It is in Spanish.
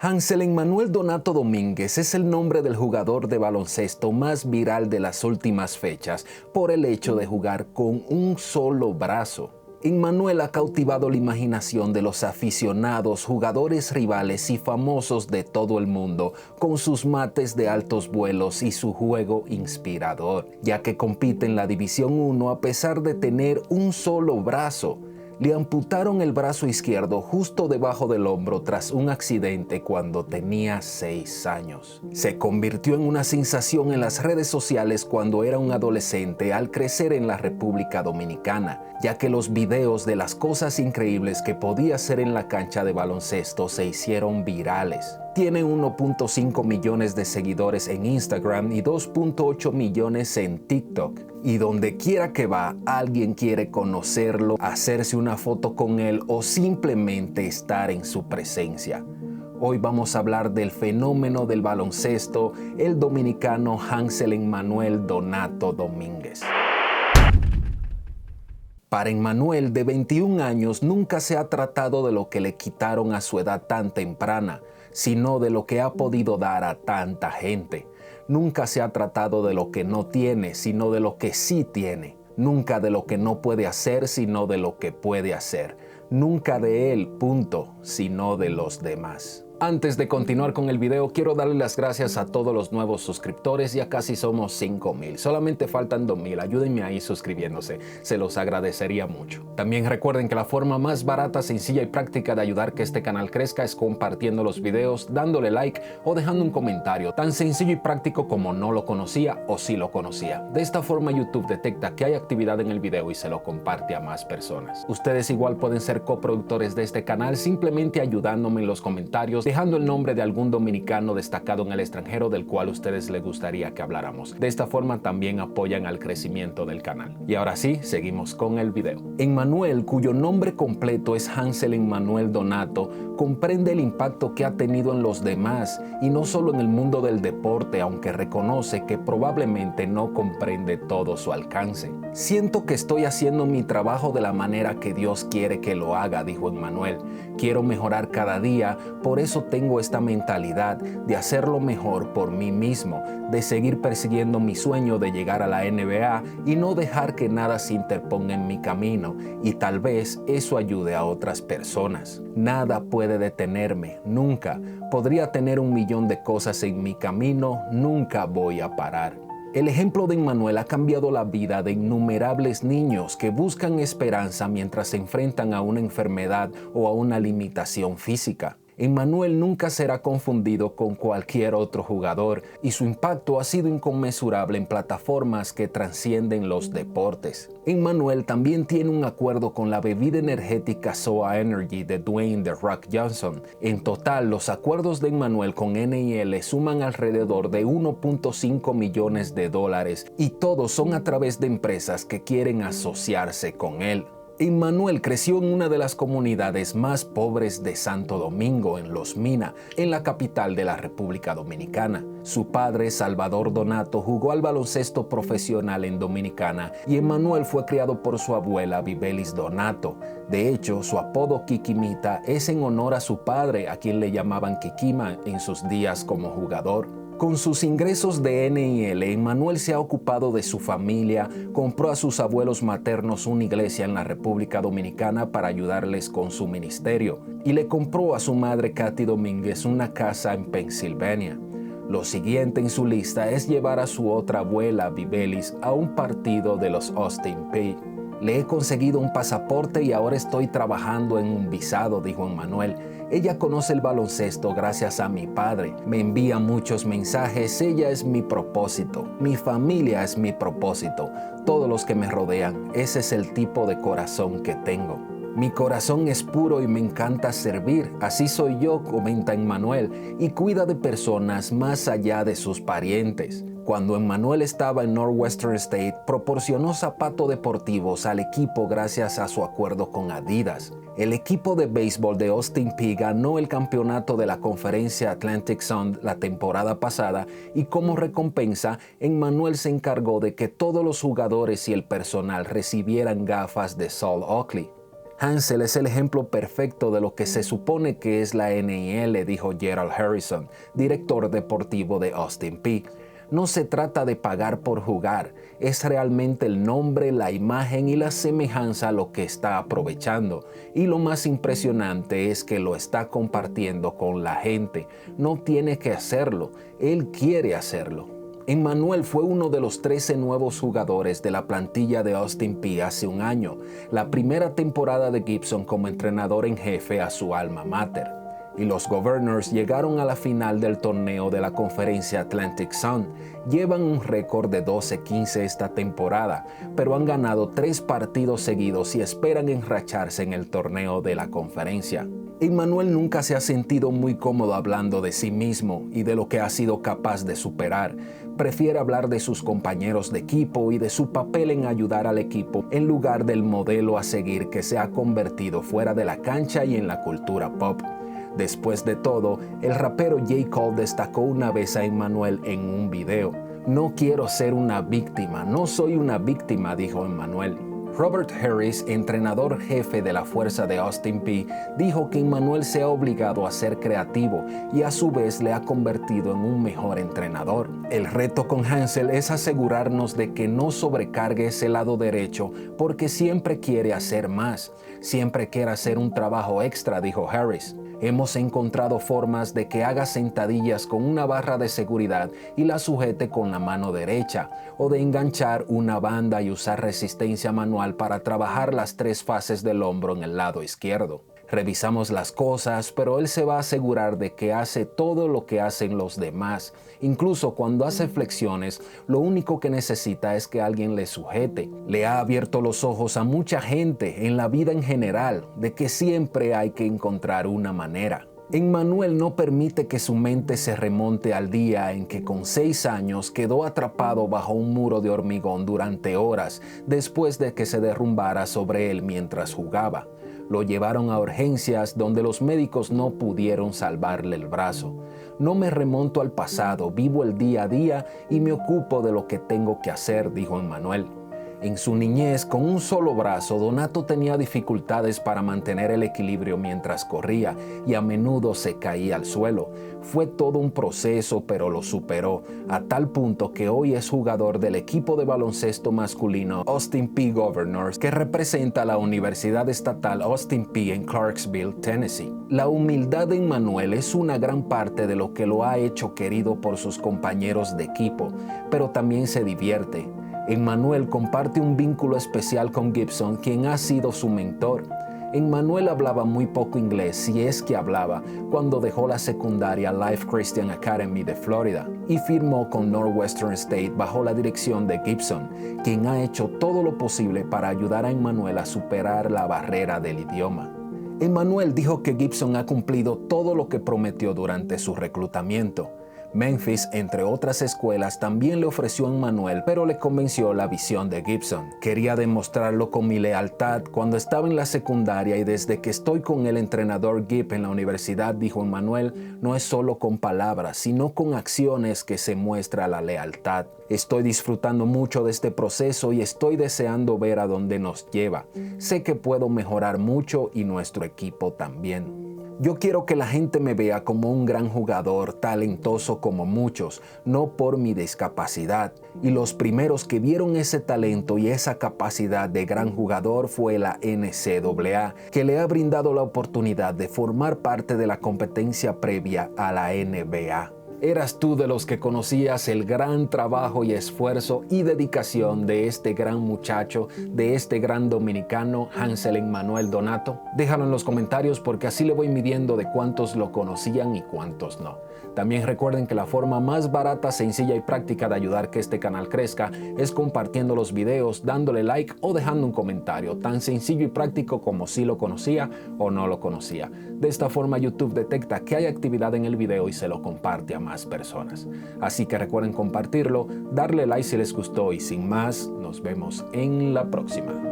Hansel Emmanuel Donato Domínguez es el nombre del jugador de baloncesto más viral de las últimas fechas por el hecho de jugar con un solo brazo. Emmanuel ha cautivado la imaginación de los aficionados, jugadores rivales y famosos de todo el mundo con sus mates de altos vuelos y su juego inspirador, ya que compite en la División 1 a pesar de tener un solo brazo. Le amputaron el brazo izquierdo justo debajo del hombro tras un accidente cuando tenía 6 años. Se convirtió en una sensación en las redes sociales cuando era un adolescente al crecer en la República Dominicana, ya que los videos de las cosas increíbles que podía hacer en la cancha de baloncesto se hicieron virales. Tiene 1.5 millones de seguidores en Instagram y 2.8 millones en TikTok. Y donde quiera que va, alguien quiere conocerlo, hacerse una foto con él o simplemente estar en su presencia. Hoy vamos a hablar del fenómeno del baloncesto, el dominicano Hansel Emmanuel Donato Domínguez. Para Emmanuel, de 21 años, nunca se ha tratado de lo que le quitaron a su edad tan temprana, sino de lo que ha podido dar a tanta gente. Nunca se ha tratado de lo que no tiene, sino de lo que sí tiene. Nunca de lo que no puede hacer, sino de lo que puede hacer. Nunca de él, sino de los demás. Antes de continuar con el video, quiero darle las gracias a todos los nuevos suscriptores. Ya casi somos 5,000. Solamente faltan 2,000. Ayúdenme ahí suscribiéndose. Se los agradecería mucho. También recuerden que la forma más barata, sencilla y práctica de ayudar que este canal crezca es compartiendo los videos, dándole like o dejando un comentario. Tan sencillo y práctico como no lo conocía o sí lo conocía. De esta forma YouTube detecta que hay actividad en el video y se lo comparte a más personas. Ustedes igual pueden ser coproductores de este canal simplemente ayudándome en los comentarios, dejando el nombre de algún dominicano destacado en el extranjero del cual a ustedes les gustaría que habláramos. De esta forma también apoyan al crecimiento del canal. Y ahora sí, seguimos con el video. Emmanuel, cuyo nombre completo es Hansel Emmanuel Donato, comprende el impacto que ha tenido en los demás y no solo en el mundo del deporte, aunque reconoce que probablemente no comprende todo su alcance. Siento que estoy haciendo mi trabajo de la manera que Dios quiere que lo haga, dijo Emmanuel. Quiero mejorar cada día, por eso tengo esta mentalidad de hacerlo mejor por mí mismo, de seguir persiguiendo mi sueño de llegar a la NBA y no dejar que nada se interponga en mi camino, y tal vez eso ayude a otras personas. Nada puede detenerme, nunca. Podría tener 1,000,000 de cosas en mi camino, nunca voy a parar. El ejemplo de Emmanuel ha cambiado la vida de innumerables niños que buscan esperanza mientras se enfrentan a una enfermedad o a una limitación física. Emmanuel nunca será confundido con cualquier otro jugador y su impacto ha sido inconmensurable en plataformas que trascienden los deportes. Emmanuel también tiene un acuerdo con la bebida energética SOA Energy de Dwayne "The Rock" Johnson. En total, los acuerdos de Emmanuel con NIL suman alrededor de $1.5 millones y todos son a través de empresas que quieren asociarse con él. Emmanuel creció en una de las comunidades más pobres de Santo Domingo, en Los Mina, en la capital de la República Dominicana. Su padre, Salvador Donato, jugó al baloncesto profesional en Dominicana y Emmanuel fue criado por su abuela, Vibelis Donato. De hecho, su apodo Kikimita es en honor a su padre, a quien le llamaban Kikima en sus días como jugador. Con sus ingresos de NIL, Emmanuel se ha ocupado de su familia, compró a sus abuelos maternos una iglesia en la República Dominicana para ayudarles con su ministerio y le compró a su madre Katy Domínguez una casa en Pensilvania. Lo siguiente en su lista es llevar a su otra abuela, Vibelis, a un partido de los Austin Peay. Le he conseguido un pasaporte y ahora estoy trabajando en un visado, dijo Emmanuel. Ella conoce el baloncesto gracias a mi padre. Me envía muchos mensajes. Ella es mi propósito. Mi familia es mi propósito. Todos los que me rodean. Ese es el tipo de corazón que tengo. Mi corazón es puro y me encanta servir. Así soy yo, comenta Emmanuel, y cuida de personas más allá de sus parientes. Cuando Emmanuel estaba en Northwestern State, proporcionó zapatos deportivos al equipo gracias a su acuerdo con Adidas. El equipo de béisbol de Austin Peay ganó el campeonato de la conferencia Atlantic Sun la temporada pasada y como recompensa, Emmanuel se encargó de que todos los jugadores y el personal recibieran gafas de Sol Oakley. Hansel es el ejemplo perfecto de lo que se supone que es la NIL, dijo Gerald Harrison, director deportivo de Austin Peay. No se trata de pagar por jugar, es realmente el nombre, la imagen y la semejanza lo que está aprovechando. Y lo más impresionante es que lo está compartiendo con la gente. No tiene que hacerlo, él quiere hacerlo. Emmanuel fue uno de los 13 nuevos jugadores de la plantilla de Austin Peay hace un año, la primera temporada de Gibson como entrenador en jefe a su alma mater. Y los Governors llegaron a la final del torneo de la conferencia Atlantic Sun. Llevan un récord de 12-15 esta temporada, pero han ganado 3 partidos seguidos y esperan enracharse en el torneo de la conferencia. Emmanuel nunca se ha sentido muy cómodo hablando de sí mismo y de lo que ha sido capaz de superar. Prefiere hablar de sus compañeros de equipo y de su papel en ayudar al equipo en lugar del modelo a seguir que se ha convertido fuera de la cancha y en la cultura pop. Después de todo, el rapero J. Cole destacó una vez a Emmanuel en un video. No quiero ser una víctima, no soy una víctima, dijo Emmanuel. Robert Harris, entrenador jefe de la fuerza de Austin Peay, dijo que Emmanuel se ha obligado a ser creativo y a su vez le ha convertido en un mejor entrenador. El reto con Hansel es asegurarnos de que no sobrecargue ese lado derecho porque siempre quiere hacer más, siempre quiere hacer un trabajo extra, dijo Harris. Hemos encontrado formas de que haga sentadillas con una barra de seguridad y la sujete con la mano derecha, o de enganchar una banda y usar resistencia manual para trabajar las 3 fases del hombro en el lado izquierdo. Revisamos las cosas, pero él se va a asegurar de que hace todo lo que hacen los demás. Incluso cuando hace flexiones, lo único que necesita es que alguien le sujete. Le ha abierto los ojos a mucha gente en la vida en general, de que siempre hay que encontrar una manera. Emmanuel no permite que su mente se remonte al día en que con 6 años quedó atrapado bajo un muro de hormigón durante horas después de que se derrumbara sobre él mientras jugaba. Lo llevaron a urgencias donde los médicos no pudieron salvarle el brazo. No me remonto al pasado, vivo el día a día y me ocupo de lo que tengo que hacer, dijo Emmanuel. En su niñez, con un solo brazo, Donato tenía dificultades para mantener el equilibrio mientras corría y a menudo se caía al suelo. Fue todo un proceso, pero lo superó, a tal punto que hoy es jugador del equipo de baloncesto masculino Austin Peay Governors, que representa a la Universidad Estatal Austin Peay en Clarksville, Tennessee. La humildad de Emmanuel es una gran parte de lo que lo ha hecho querido por sus compañeros de equipo, pero también se divierte. Emmanuel comparte un vínculo especial con Gibson, quien ha sido su mentor. Emmanuel hablaba muy poco inglés, si es que hablaba, cuando dejó la secundaria Life Christian Academy de Florida y firmó con Northwestern State bajo la dirección de Gibson, quien ha hecho todo lo posible para ayudar a Emmanuel a superar la barrera del idioma. Emmanuel dijo que Gibson ha cumplido todo lo que prometió durante su reclutamiento. Memphis, entre otras escuelas, también le ofreció a Emmanuel, pero le convenció la visión de Gibson. Quería demostrarlo con mi lealtad cuando estaba en la secundaria y desde que estoy con el entrenador Gibb en la universidad, dijo Emmanuel, no es solo con palabras, sino con acciones que se muestra la lealtad. Estoy disfrutando mucho de este proceso y estoy deseando ver a dónde nos lleva. Sé que puedo mejorar mucho y nuestro equipo también. Yo quiero que la gente me vea como un gran jugador, talentoso como muchos, no por mi discapacidad. Y los primeros que vieron ese talento y esa capacidad de gran jugador fue la NCAA, que le ha brindado la oportunidad de formar parte de la competencia previa a la NBA. ¿Eras tú de los que conocías el gran trabajo y esfuerzo y dedicación de este gran muchacho, de este gran dominicano, Hansel Emmanuel Donato? Déjalo en los comentarios porque así le voy midiendo de cuántos lo conocían y cuántos no. También recuerden que la forma más barata, sencilla y práctica de ayudar que este canal crezca es compartiendo los videos, dándole like o dejando un comentario, tan sencillo y práctico como si lo conocía o no lo conocía. De esta forma YouTube detecta que hay actividad en el video y se lo comparte a más personas. Así que recuerden compartirlo, darle like si les gustó y sin más, nos vemos en la próxima.